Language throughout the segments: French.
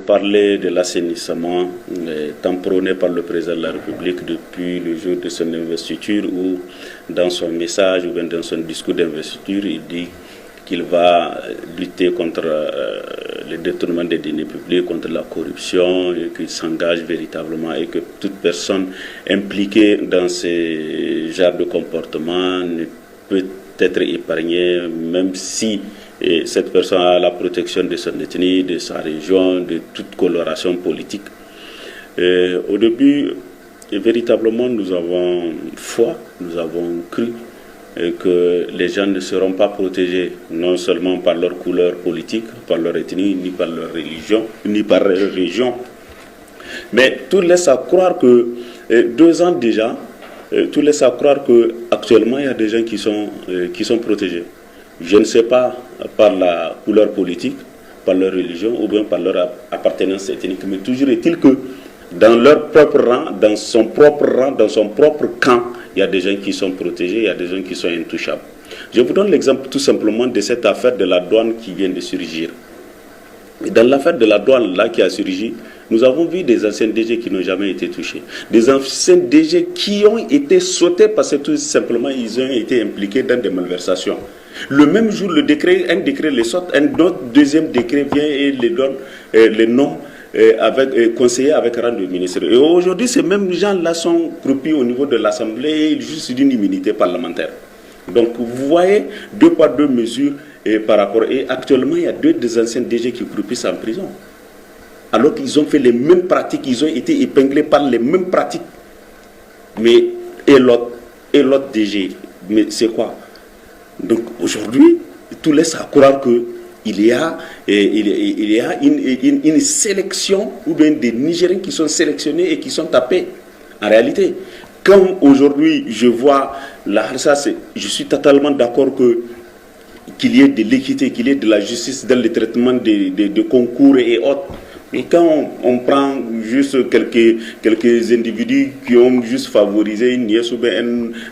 parler de l'assainissement tant prôné par le président de la République depuis le jour de son investiture, où dans son message ou bien dans son discours d'investiture, il dit qu'il va lutter contre le détournement des deniers publics, contre la corruption, et qu'il s'engage véritablement et que toute personne impliquée dans ce genre de comportement ne peut être épargnée, même si cette personne a la protection de son ethnie, de sa région, de toute coloration politique. Au début, véritablement, nous avons foi, nous avons cru que les gens ne seront pas protégés, non seulement par leur couleur politique, par leur ethnie, ni par leur religion, ni par leur région. Mais tout laisse à croire que 2 ans déjà, tout laisse à croire qu'actuellement, il y a des gens qui sont protégés. Je ne sais pas par la couleur politique, par leur religion ou bien par leur appartenance ethnique, mais toujours est-il que dans leur propre rang, dans son propre camp, il y a des gens qui sont protégés, il y a des gens qui sont intouchables. Je vous donne l'exemple tout simplement de cette affaire de la douane qui vient de surgir. Dans l'affaire de la douane là qui a surgi, nous avons vu des anciens DG qui n'ont jamais été touchés. Des anciens DG qui ont été sautés parce que tout simplement ils ont été impliqués dans des malversations. Le même jour, un décret les saute, un autre deuxième décret vient et les donne les noms conseillers avec rang de ministre. Et aujourd'hui, ces mêmes gens-là sont croupis au niveau de l'Assemblée, juste d'une immunité parlementaire. Donc, vous voyez, 2 poids 2 mesures par rapport. Et actuellement, il y a 2 des anciens DG qui croupissent en prison. Alors qu'ils ont fait les mêmes pratiques, ils ont été épinglés par les mêmes pratiques. Mais, et l'autre DG, mais c'est quoi? Donc aujourd'hui, tout laisse à croire qu'il y a une sélection ou bien des Nigériens qui sont sélectionnés et qui sont tapés. En réalité, quand aujourd'hui je vois la Harsa, je suis totalement d'accord qu'il y ait de l'équité, qu'il y ait de la justice dans le traitement de concours et autres. Et quand on prend juste quelques individus qui ont juste favorisé une nièce ou bien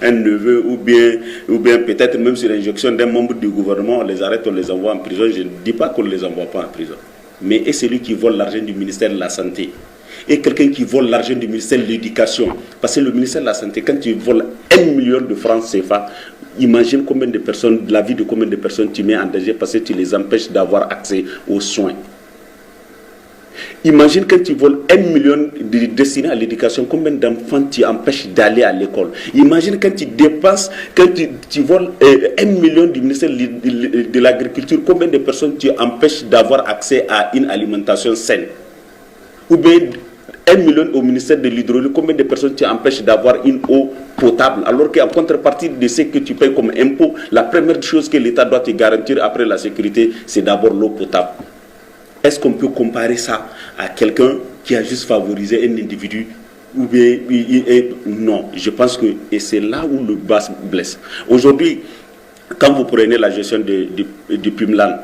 un neveu ou bien peut-être même sur l'injection d'un membre du gouvernement, on les arrête, on les envoie en prison. Je ne dis pas qu'on ne les envoie pas en prison. Mais est celui qui vole l'argent du ministère de la Santé et quelqu'un qui vole l'argent du ministère de l'Éducation. Parce que le ministère de la Santé, quand tu voles 1 million de francs CFA, imagine combien de personnes, la vie de combien de personnes tu mets en danger parce que tu les empêches d'avoir accès aux soins. Imagine quand tu voles 1 million destiné à l'éducation, combien d'enfants tu empêches d'aller à l'école. Imagine quand tu dépenses, quand tu voles 1 million du ministère de l'Agriculture, combien de personnes tu empêches d'avoir accès à une alimentation saine. Ou bien 1 million au ministère de l'Hydraulique, combien de personnes tu empêches d'avoir une eau potable. Alors qu'en contrepartie de ce que tu payes comme impôt, la première chose que l'État doit te garantir après la sécurité, c'est d'abord l'eau potable. Est-ce qu'on peut comparer ça à quelqu'un qui a juste favorisé un individu ou bien non, je pense que et c'est là où le bas blesse. Aujourd'hui, quand vous prenez la gestion du PUMLAN,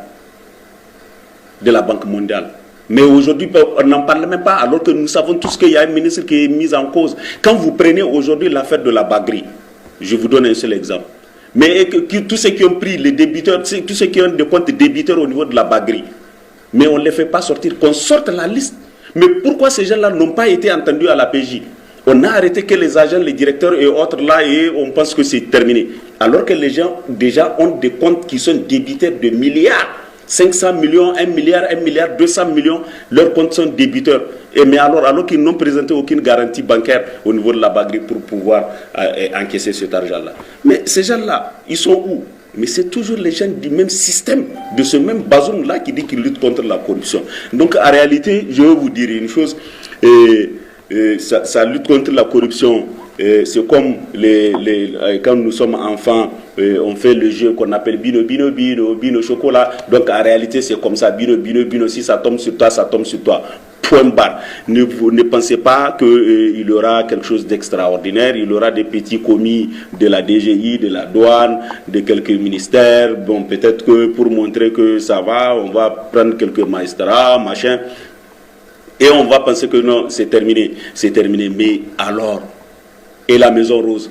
de la Banque mondiale, mais aujourd'hui, on n'en parle même pas, alors que nous savons tous qu'il y a un ministre qui est mis en cause. Quand vous prenez aujourd'hui l'affaire de la Bagri, je vous donne un seul exemple. Mais tous ceux qui ont pris les débiteurs, tous ceux qui ont des comptes débiteurs au niveau de la Bagri, mais on ne les fait pas sortir, qu'on sorte la liste. Mais pourquoi ces gens-là n'ont pas été entendus à la PJ? On a arrêté que les agents, les directeurs et autres là, et on pense que c'est terminé. Alors que les gens déjà ont des comptes qui sont débiteurs de milliards. 500 millions, 1 milliard, 200 millions, leurs comptes sont débiteurs. Mais alors qu'ils n'ont présenté aucune garantie bancaire au niveau de la Bagri pour pouvoir encaisser cet argent-là. Mais ces gens-là, ils sont où? Mais c'est toujours les gens du même système, de ce même Bazoum-là qui dit qu'il lutte contre la corruption. Donc en réalité, je vais vous dire une chose, ça lutte contre la corruption. C'est comme quand nous sommes enfants, on fait le jeu qu'on appelle bino chocolat. Donc en réalité, c'est comme ça, bino, si ça tombe sur toi, ça tombe sur toi. Point barre. Ne pensez pas qu'il y aura quelque chose d'extraordinaire. Il y aura des petits commis de la DGI, de la douane, de quelques ministères. Bon, peut-être que pour montrer que ça va, on va prendre quelques magistrats, machin. Et on va penser que non, c'est terminé. C'est terminé. Mais alors, et la Maison Rose?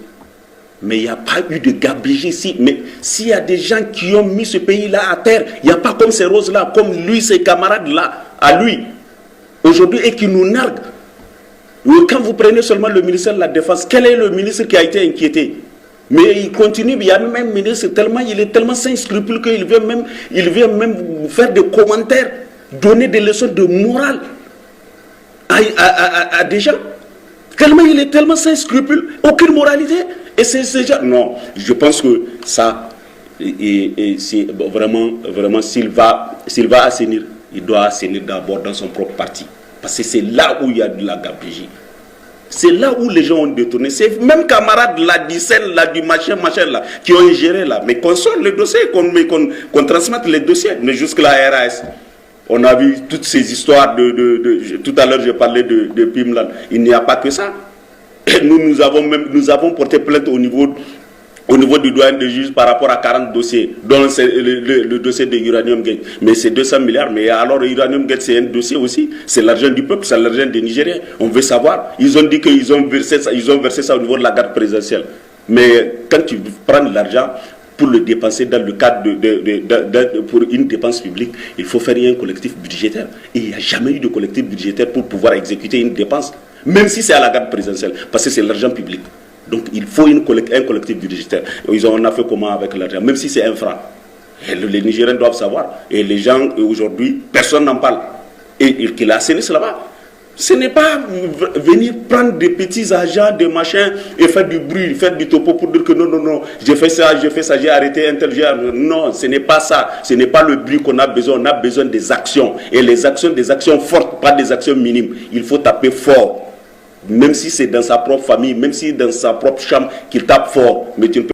Mais il n'y a pas eu de gabegie ici. Mais s'il y a des gens qui ont mis ce pays-là à terre, il n'y a pas comme ces roses-là, comme lui, ses camarades-là, à lui. aujourd'hui et qui nous nargue. Quand vous prenez seulement le ministère de la Défense, quel est le ministre qui a été inquiété? Mais il continue, il y a même un ministre, il est tellement sans scrupule qu'il vient même faire des commentaires, donner des leçons de morale à des gens. Il est tellement sans scrupule, aucune moralité. Et c'est gens. Non, je pense que ça, c'est vraiment s'il va assainir, il doit assainir d'abord dans son propre parti. Parce que c'est là où il y a de la gabegie. C'est là où les gens ont détourné. C'est même camarades là, du scène là, du machin là, qui ont géré là. Mais qu'on sorte le dossier, qu'on transmette les dossiers. Mais jusque-là, RAS, on a vu toutes ces histoires tout à l'heure, j'ai parlé de Pimlan. Il n'y a pas que ça. Nous avons porté plainte au niveau du doyen de juge par rapport à 40 dossiers, dont le dossier de Uranium Gate. Mais c'est 200 milliards, mais alors Uranium Gate c'est un dossier aussi, c'est l'argent du peuple, c'est l'argent des Nigériens. On veut savoir, ils ont dit qu'ils ont versé ça au niveau de la garde présidentielle. Mais quand tu prends l'argent pour le dépenser dans le cadre pour une dépense publique, il faut faire un collectif budgétaire. Et il n'y a jamais eu de collectif budgétaire pour pouvoir exécuter une dépense, même si c'est à la garde présidentielle, parce que c'est l'argent public. Donc il faut un collectif budgétaire. On a fait comment avec l'argent, même si c'est un franc. Et les Nigériens doivent savoir. Et les gens, aujourd'hui, personne n'en parle. Et qu'ils assainissent là-bas. Ce n'est pas venir prendre des petits agents, des machins, et faire du bruit, faire du topo pour dire que non, j'ai fait ça, j'ai arrêté un tel. Non, ce n'est pas ça. Ce n'est pas le bruit qu'on a besoin. On a besoin des actions. Et les actions, des actions fortes, pas des actions minimes. Il faut taper fort. Même si c'est dans sa propre famille, même si dans sa propre chambre, qu'il tape fort. Mais tu ne peux